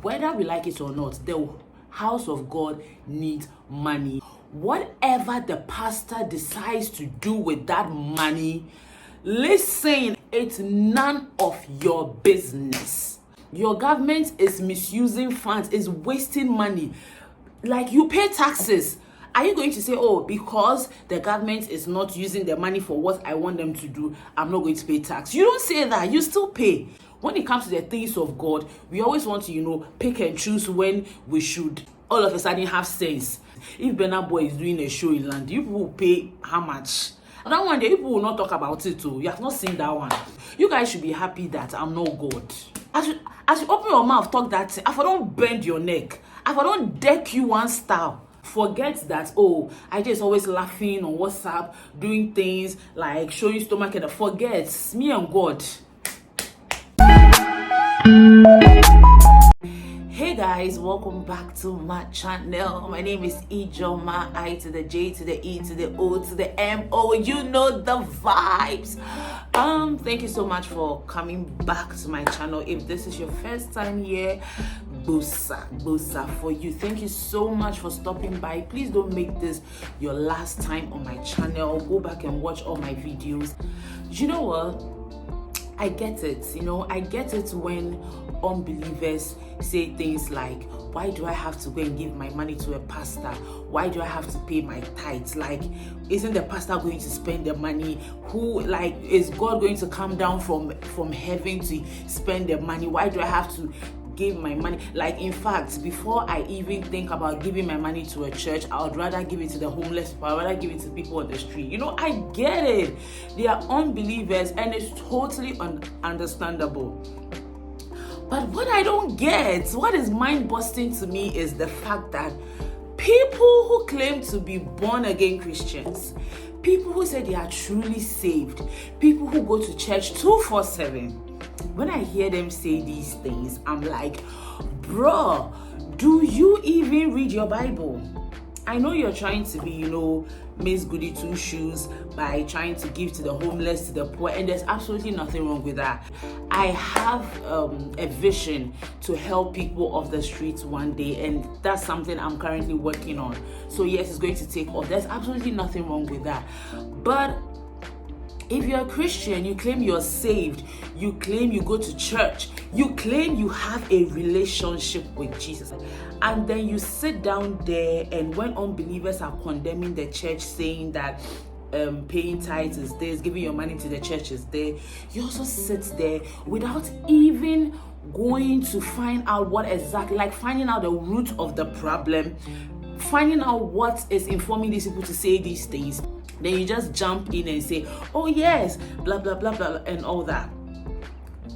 Whether we like it or not, the house of God needs money. Whatever the pastor decides to do with that money, listen, it's none of your business. Your government is misusing funds, is wasting money. Like, you pay taxes. Are you going to say, oh, because the government is not using the money for what I want them to do, I'm not going to pay tax? You don't say that. You still pay. When it comes to the things of God, we always want to, pick and choose when we should all of a sudden have sense. If Burna Boy is doing a show in London, you people will pay how much? And that one day, people will not talk about it too. You have not seen that one. You guys should be happy that I'm not God. As you open your mouth, talk that thing, if I don't bend your neck, if I don't deck you one style, forget that, oh, I just always laughing on WhatsApp, doing things like showing stomach, and forget me and God. Hey guys, welcome back to my channel. My name is Ijoma, I to the J to the E to the O to the M-O. You know the vibes. Thank you so much for coming back to my channel. If this is your first time here, bosa for you. Thank you so much for stopping by. Please don't make this your last time on my channel. Go back and watch all my videos. You know what? I get it, I get it when unbelievers say things like, why do I have to go and give my money to a pastor? Why do I have to pay my tithes? Like, isn't the pastor going to spend the money? Is God going to come down from heaven to spend the money? Why do I have to give my money? Like, in fact, before I even think about giving my money to a church, I would rather give it to the homeless people. I'd rather give it to people on the street. I get it. They are unbelievers and it's totally understandable. But what I don't get, what is mind-busting to me, is the fact that people who claim to be born-again Christians, people who say they are truly saved, people who go to church 247, when I hear them say these things, I'm like, bro, do you even read your Bible? I know you're trying to be, Miss Goody Two Shoes by trying to give to the homeless, to the poor, and there's absolutely nothing wrong with that. I have a vision to help people off the streets one day, and that's something I'm currently working on. So yes, it's going to take off. There's absolutely nothing wrong with that. But if you're a Christian, you claim you're saved, you claim you go to church, you claim you have a relationship with Jesus, and then you sit down there, and when unbelievers are condemning the church, saying that paying tithes is this, giving your money to the church is there, you also sit there without even going to find out what exactly, like finding out the root of the problem, finding out what is informing these people to say these things. Then you just jump in and say, oh yes, blah, blah, blah, blah, and all that.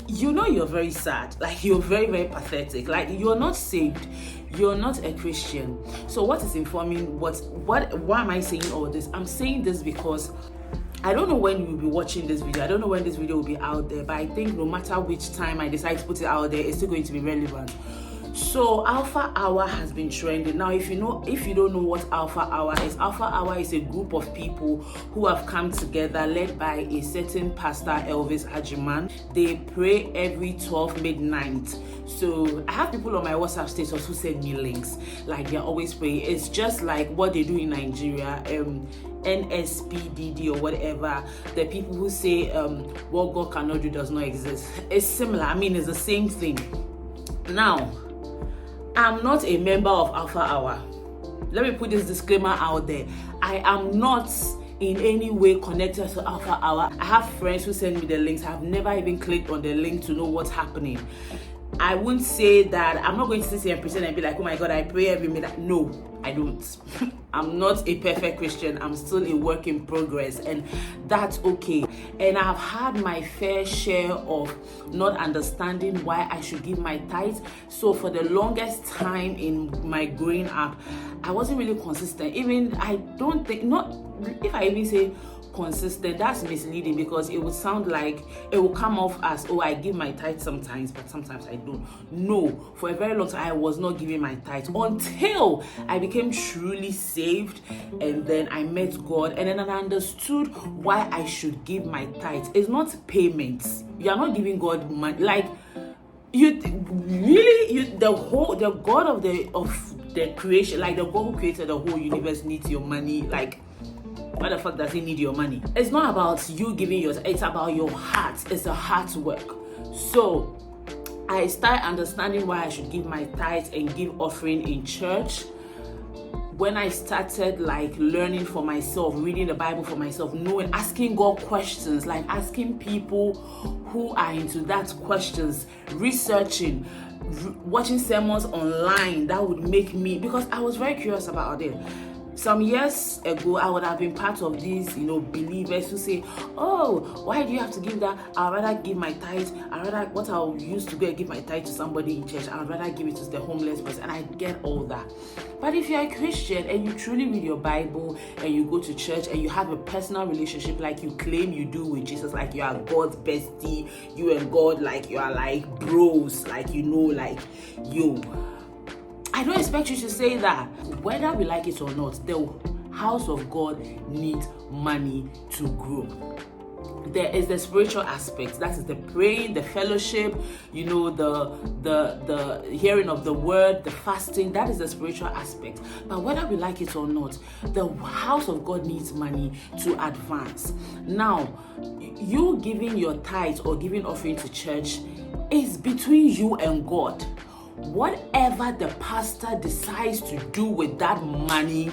You're very sad. Like, you're very, very pathetic. Like, you're not saved. You're not a Christian. So what is informing why am I saying all this? I'm saying this because I don't know when you will be watching this video. I don't know when this video will be out there, but I think no matter which time I decide to put it out there, it's still going to be relevant. So Alpha Hour has been trending. Now, if you don't know what Alpha Hour is a group of people who have come together, led by a certain pastor, Elvis Hajiman. They pray every 12 midnight. So I have people on my WhatsApp status who send me links, like they're always praying. It's just like what they do in Nigeria, NSPDD or whatever. The people who say what God cannot do does not exist. It's similar. It's the same thing. Now, I'm not a member of Alpha Hour. Let me put this disclaimer out there. I am not in any way connected to Alpha Hour. I have friends who send me the links. I've never even clicked on the link to know what's happening. I wouldn't say that. I'm not going to sit here and pretend and be like, oh my God, I pray every minute. No, I don't. I'm not a perfect Christian. I'm still a work in progress, and that's okay. And I've had my fair share of not understanding why I should give my tithes. So for the longest time in my growing up, I wasn't really consistent. If I even say consistent, that's misleading, because it would sound like it will come off as, oh, I give my tithe sometimes, but sometimes I don't. No, for a very long time I was not giving my tithe until I became truly saved, and then I met God, and then I understood why I should give my tithe. It's not payments. You are not giving God money. Like, you Really, the God of the creation, like the God who created the whole universe, needs your money? Like, why the fuck does he need your money? It's not about you giving yours, it's about your heart. It's a heart work. So I start understanding why I should give my tithes and give offering in church when I started like learning for myself, reading the Bible for myself, knowing, asking God questions, like asking people who are into that questions, researching, watching sermons online that would make me, because I was very curious about it. Some years ago, I would have been part of these, believers who say, oh, why do you have to give that? I'd rather give my tithe. What I'll use to go and give my tithe to somebody in church, I'd rather give it to the homeless person. And I get all that. But if you're a Christian and you truly read your Bible and you go to church and you have a personal relationship like you claim you do with Jesus, like you are God's bestie, you and God, like you are like bros, like you. I don't expect you to say that. Whether we like it or not, the house of God needs money to grow. There is the spiritual aspect, that is the praying, the fellowship, the hearing of the word, the fasting. That is the spiritual aspect. But whether we like it or not, the house of God needs money to advance. Now, you giving your tithe or giving offering to church is between you and God. Whatever the pastor decides to do with that money,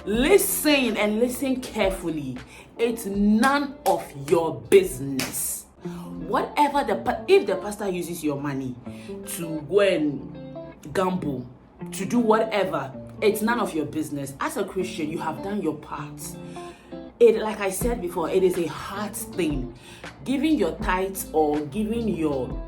listen carefully. It's none of your business. If the pastor uses your money to go and gamble, to do whatever, it's none of your business. As a Christian, you have done your part. Like I said before, it is a heart thing. Giving your tithes or giving your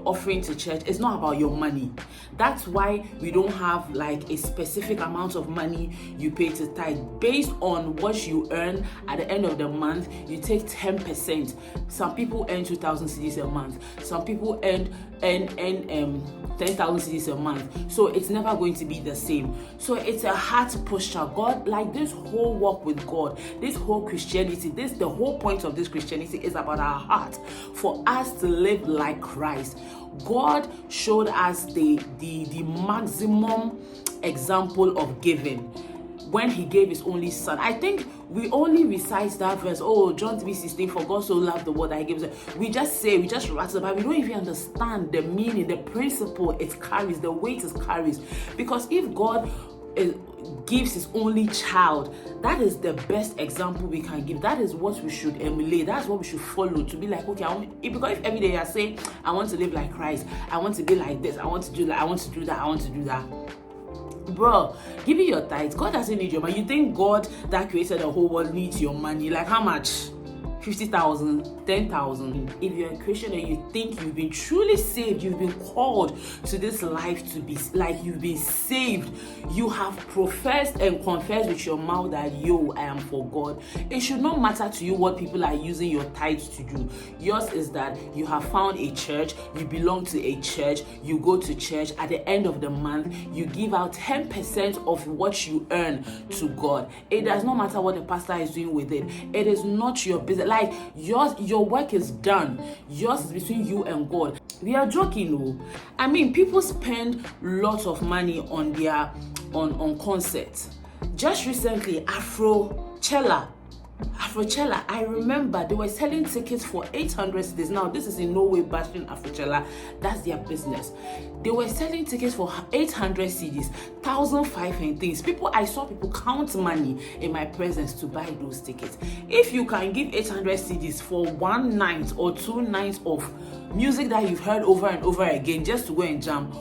offering to church, it's not about your money. That's why we don't have like a specific amount of money you pay to tithe. Based on what you earn at the end of the month, you take 10%. Some people earn 2,000 cedis a month. Some people earn 10,000 cedis a month. So it's never going to be the same. So it's a heart posture. God, like this whole walk with God, this whole Christianity, the whole point of this Christianity is about our heart, for us to live like Christ. God showed us the maximum example of giving when he gave his only son. I think we only recite that verse, John 3:16, for God so loved the world that he gave us. We just rattle, but we don't even understand the meaning, the principle it carries, the weight it carries. Because if God gives his only child, that is the best example we can give. That is what we should emulate. That's what we should follow, to be like, okay, because if every day you are saying, I want to live like Christ, I want to be like this, I want to do that, I want to do that, I want to do that. Bro, give me your tithes. God doesn't need your money. You think God that created the whole world needs your money? Like how much? 50,000, 10,000. If you're a Christian and you think you've been truly saved, you've been called to this life to be like, you've been saved, you have professed and confessed with your mouth that I am for God, it should not matter to you what people are using your tithes to do. Yours is that you have found a church, you belong to a church, you go to church, at the end of the month you give out 10% of what you earn to God. It does not matter what the pastor is doing with it. It is not your business. Like your work is done. Yours is between you and God. We are joking, no? I mean, people spend lots of money on their on concerts. Just recently, Afrochella, I remember they were selling tickets for 800 cedis. Now, this is in no way bashing Afrochella. That's their business. They were selling tickets for 800 cedis, 1,500 and things. I saw people count money in my presence to buy those tickets. If you can give 800 cedis for one night or 2 nights of music that you've heard over and over again just to go and jam,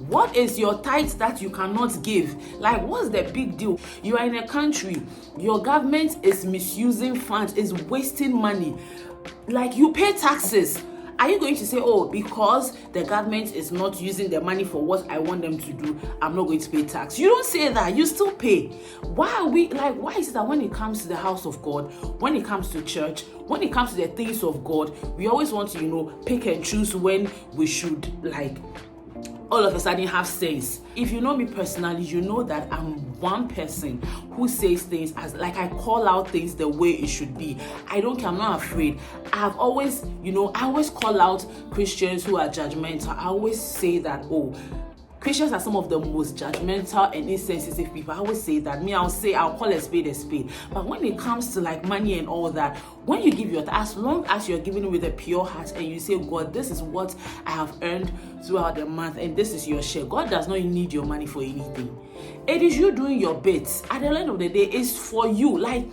what is your tithe that you cannot give? Like, what's the big deal? You are in a country, your government is misusing funds, is wasting money. Like, you pay taxes. Are you going to say, because the government is not using the money for what I want them to do, I'm not going to pay tax? You don't say that. You still pay. Why is it that when it comes to the house of God, when it comes to church, when it comes to the things of God, we always want to, pick and choose when we should, all of a sudden have sense. If you know me personally, you know that I'm one person who says things as like I call out things the way it should be. I don't care, I'm not afraid. I've always, I always call out Christians who are judgmental. I always say that, Christians are some of the most judgmental and insensitive people. I always say that. I'll call a spade a spade. But when it comes to like money and all that, when you give as long as you're giving it with a pure heart and you say, God, this is what I have earned throughout the month and this is your share. God does not need your money for anything. It is you doing your bit. At the end of the day, it's for you. Like,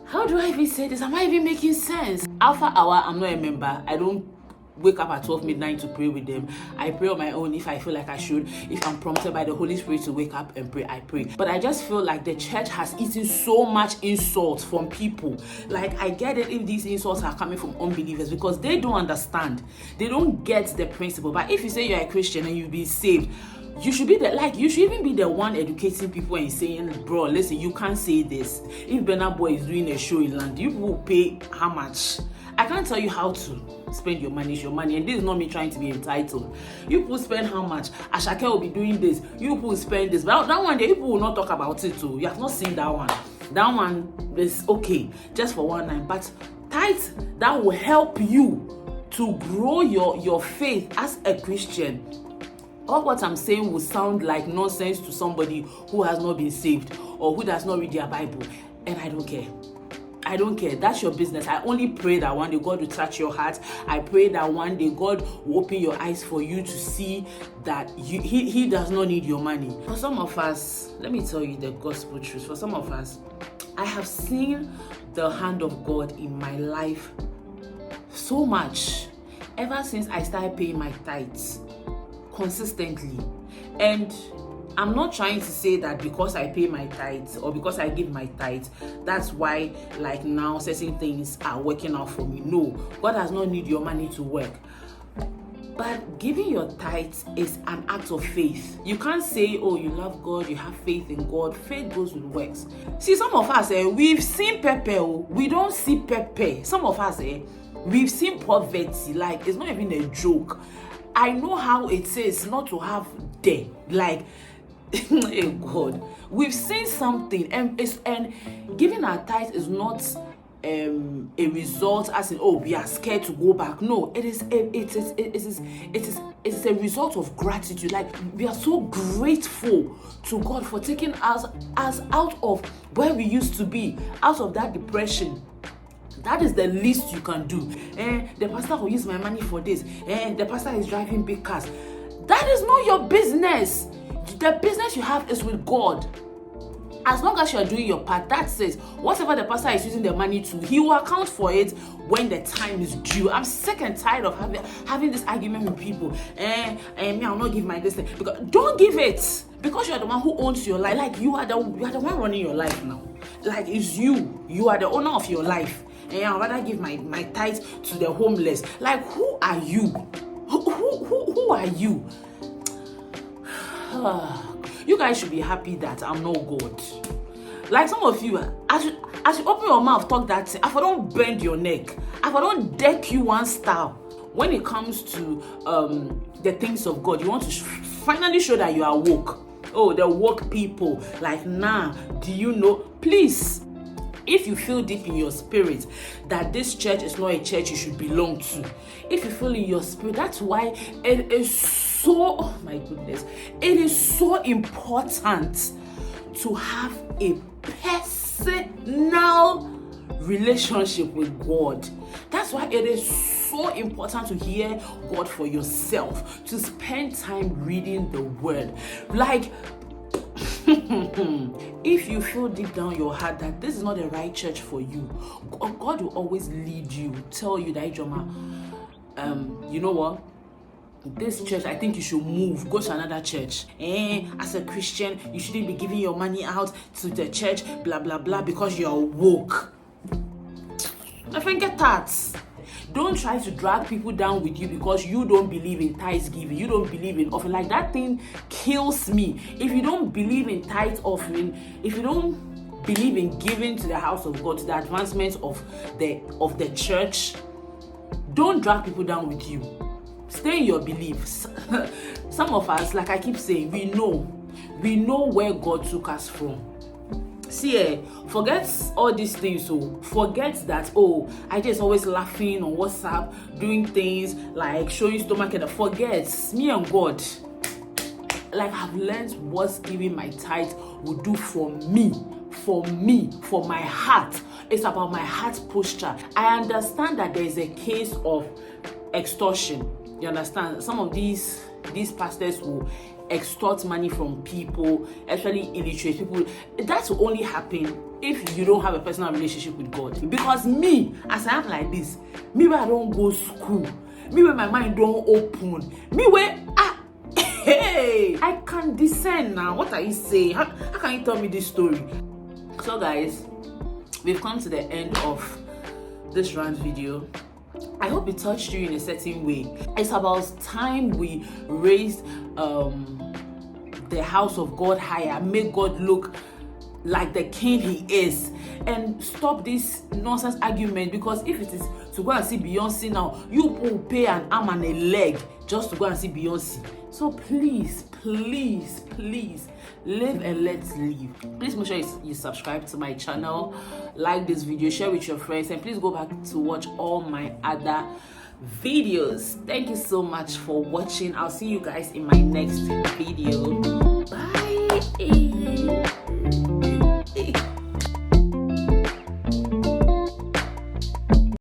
how do I even say this? Am I even making sense? Alpha Hour, I'm not a member. I don't wake up at 12 midnight to pray with them. I pray on my own if I feel like I should. If I'm prompted by the Holy Spirit to wake up and pray, I pray. But I just feel like the church has eaten so much insult from people. Like, I get it if these insults are coming from unbelievers because they don't understand. They don't get the principle. But if you say you're a Christian and you've been saved, you should even be the one educating people and saying, bro, listen, you can't say this. If Burna Boy is doing a show in land, you will pay how much? I can't tell you how to spend your money. It's your money, and this is not me trying to be entitled. You people spend how much? Ashake will be doing this. You people spend this. But that one day, people will not talk about it too. You have not seen that one. That one is okay, just for one night. But tithe, that will help you to grow your faith as a Christian. All what I'm saying will sound like nonsense to somebody who has not been saved or who does not read their Bible, and I don't care. I don't care. That's your business. I only pray that one day God will touch your heart. I pray that one day God will open your eyes for you to see that he does not need your money. For some of us, let me tell you the gospel truth. For some of us, I have seen the hand of God in my life so much ever since I started paying my tithes consistently. And I'm not trying to say that because I pay my tithes or because I give my tithes, that's why like now certain things are working out for me. No, God does not need your money to work. But giving your tithes is an act of faith. You can't say, oh, you love God, you have faith in God. Faith goes with works. See, some of us, we've seen pepper. We don't see pepper. Some of us, we've seen poverty. Like, it's not even a joke. I know how it is not to have debt. Like, hey God, we've seen something, and giving our tithe is not a result as in, oh, we are scared to go back. No, it is a result of gratitude. Like, we are so grateful to God for taking us out of where we used to be, out of that depression. That is the least you can do. The pastor will use my money for this. The pastor is driving big cars. That is not your business. The business you have is with God. As long as you are doing your part, that says whatever the pastor is using the money to, he will account for it when the time is due. I'm sick and tired of having this argument with people. Me, I'll not give my destiny. Because don't give it, because you are the one who owns your life. Like, you are the one running your life now. Like, it's you. You are the owner of your life. And I'd rather give my tithe to the homeless. Like, who are you? Who are you? You guys should be happy that I'm not God. Like, some of you, as you open your mouth, talk that thing, if I don't bend your neck, if I don't deck you one style. When it comes to the things of God, you want to finally show that you are woke. Oh, the woke people. Like, do you know? Please, if you feel deep in your spirit that this church is not a church you should belong to, if you feel in your spirit, that's why it is so, oh my goodness, it is so important to have a personal relationship with God. That's why it is so important to hear God for yourself, to spend time reading the word. Like, if you feel deep down your heart that this is not the right church for you, God will always lead you, tell you that, Ijoma, you know what? This church, I think you should move, go to another church. As a Christian, you shouldn't be giving your money out to the church, blah, blah, blah, because you're woke. I think get that. Don't try to drag people down with you because you don't believe in tithe giving. You don't believe in offering. Like, that thing kills me. If you don't believe in tithe offering, if you don't believe in giving to the house of God, to the advancement of the church, don't drag people down with you. stay in your beliefs. Some of us, like I keep saying, we know where God took us from. See, forget all these things. So forget that, oh, I just always laughing on WhatsApp, doing things like showing stomach, and forget me and God. Like, I've learned what giving my tithe will do for me, for my heart. It's about my heart posture. I understand that there is a case of extortion. You understand? Some of these pastors will extort money from people, especially illiterate people. That will only happen if you don't have a personal relationship with God. Because me, as I am like this, me where I don't go school, me where my mind don't open, me where hey, I can discern now. What are you saying? How can you tell me this story? So guys, we've come to the end of this rant video. I hope it touched you in a certain way. It's about time we raised the house of God higher, make God look like the king he is, and stop this nonsense argument. Because if it is to go and see Beyonce now, you will pay an arm and a leg just to go and see Beyonce. So please, live and let live. Please make sure you subscribe to my channel, like this video, share with your friends, and please go back to watch all my other videos. Thank you so much for watching. I'll see you guys in my next video. Bye.